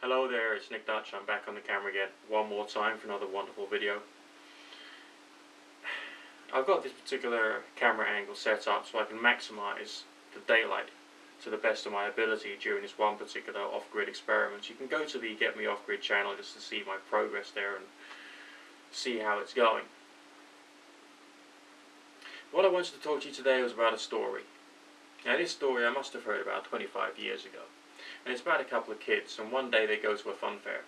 Hello there, it's Nick Dutch. I'm back on the camera again one more time for another wonderful video. I've got this particular camera angle set up so I can maximize the daylight to the best of my ability during this one particular off-grid experiment. You can go to the Get Me Off-Grid channel just to see my progress there and see how it's going. What I wanted to talk to you today was about a story. Now this story I must have heard about 25 years ago. And it's about a couple of kids, and one day they go to a fun fair.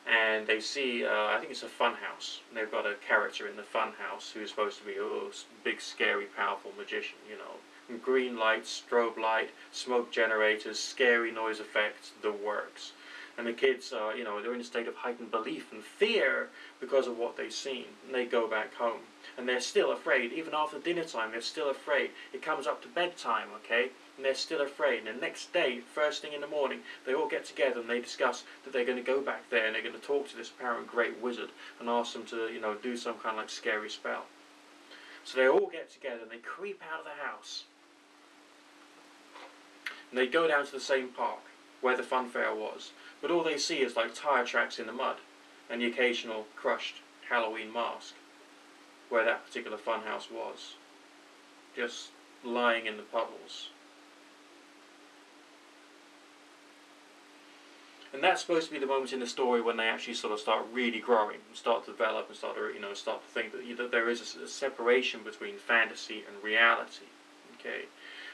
And they see, I think it's a funhouse. They've got a character in the funhouse who's supposed to be a big, scary, powerful magician, you know. And green lights, strobe light, smoke generators, scary noise effects, the works. And the kids are, they're in a state of heightened belief and fear because of what they've seen. And they go back home. And they're still afraid. Even after dinner time, they're still afraid. It comes up to bedtime, okay? And they're still afraid. And the next day, first thing in the morning, they all get together and they discuss that they're going to go back there and they're going to talk to this apparent great wizard and ask them to, do some kind of like scary spell. So they all get together and they creep out of the house. And they go down to the same park where the fun fair was. But all they see is like tire tracks in the mud and the occasional crushed Halloween mask where that particular funhouse was. Just lying in the puddles. And that's supposed to be the moment in the story when they actually sort of start really growing, and start to develop, and start to think that there is a separation between fantasy and reality. Okay.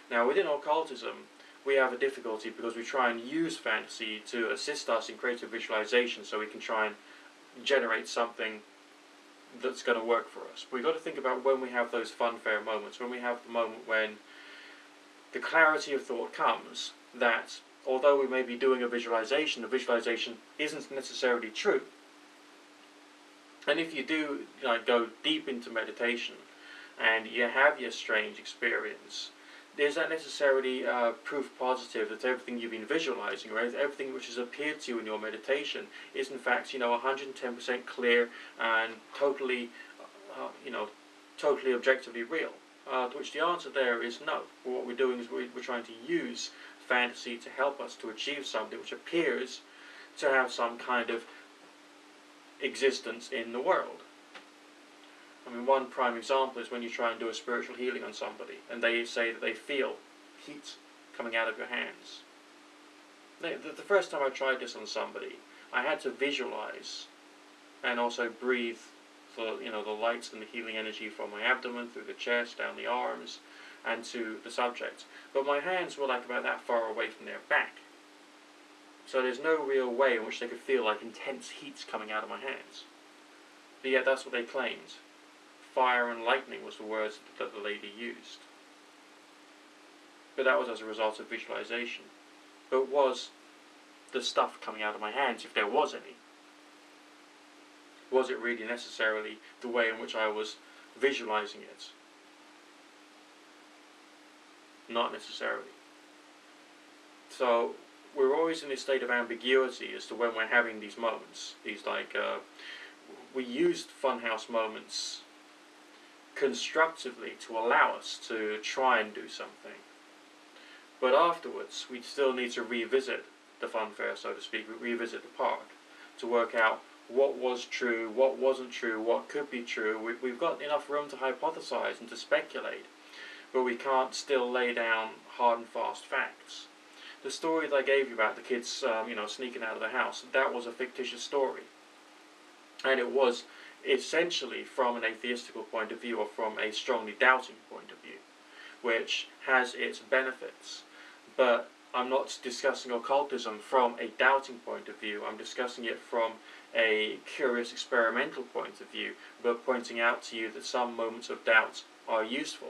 Now within occultism, we have a difficulty because we try and use fantasy to assist us in creative visualization, so we can try and generate something that's going to work for us. But we've got to think about when we have those fun fair moments, when we have the moment when the clarity of thought comes that although we may be doing a visualization, the visualization isn't necessarily true. And if you do go deep into meditation and you have your strange experience, is that necessarily proof positive that everything you've been visualizing, or everything which has appeared to you in your meditation, is in fact 110% clear and totally totally objectively real? To which the answer there is no. What we're doing is we're trying to use fantasy to help us to achieve something which appears to have some kind of existence in the world. I mean, one prime example is when you try and do a spiritual healing on somebody and they say that they feel heat coming out of your hands. The first time I tried this on somebody, I had to visualize and also breathe the lights and the healing energy from my abdomen through the chest, down the arms, and to the subject. But my hands were like about that far away from their back. So there's no real way in which they could feel like intense heats coming out of my hands. But yet that's what they claimed. Fire and lightning was the words that the lady used. But that was as a result of visualization. But was the stuff coming out of my hands, if there was any, was it really necessarily the way in which I was visualizing it? Not necessarily. So we're always in this state of ambiguity as to when we're having these moments. We used funhouse moments constructively to allow us to try and do something. But afterwards, we still need to revisit the fun fair, so to speak, revisit the park, to work out what was true, what wasn't true, what could be true. We've got enough room to hypothesize and to speculate, but we can't still lay down hard and fast facts. The story that I gave you about the kids, sneaking out of the house, that was a fictitious story. And it was essentially from an atheistical point of view, or from a strongly doubting point of view, which has its benefits. But I'm not discussing occultism from a doubting point of view. I'm discussing it from a curious experimental point of view, but pointing out to you that some moments of doubt are useful.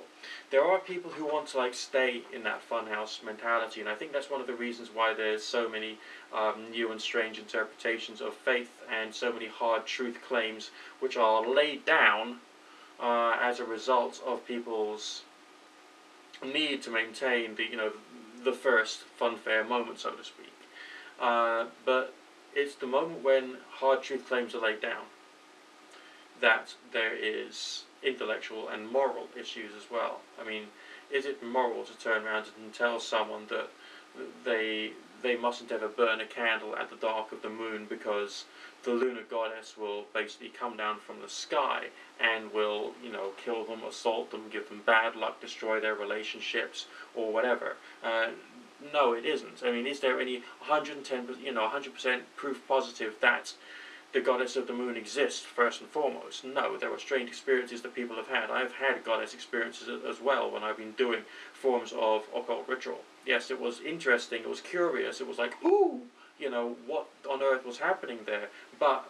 There are people who want to stay in that funhouse mentality, and I think that's one of the reasons why there's so many new and strange interpretations of faith and so many hard truth claims which are laid down as a result of people's need to maintain the first fun fair moment, so to speak. But it's the moment when hard truth claims are laid down that there is intellectual and moral issues as well. I mean, is it moral to turn around and tell someone that they mustn't ever burn a candle at the dark of the moon, because the lunar goddess will basically come down from the sky and will, kill them, assault them, give them bad luck, destroy their relationships, or whatever. No, it isn't. I mean, is there any 100% proof positive that the goddess of the moon exists, first and foremost? No, there are strange experiences that people have had. I've had goddess experiences as well when I've been doing forms of occult ritual. Yes, it was interesting, it was curious, it was like, ooh, what on earth was happening there? But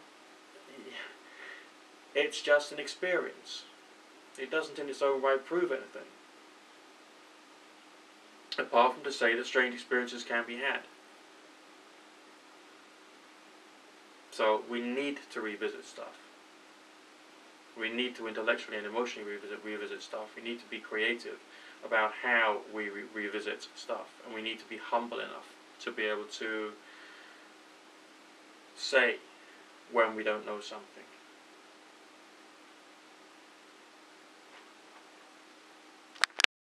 it's just an experience. It doesn't in its own right prove anything. Apart from to say that strange experiences can be had. So we need to revisit stuff. We need to intellectually and emotionally revisit stuff. We need to be creative about how we revisit stuff. And we need to be humble enough to be able to say when we don't know something.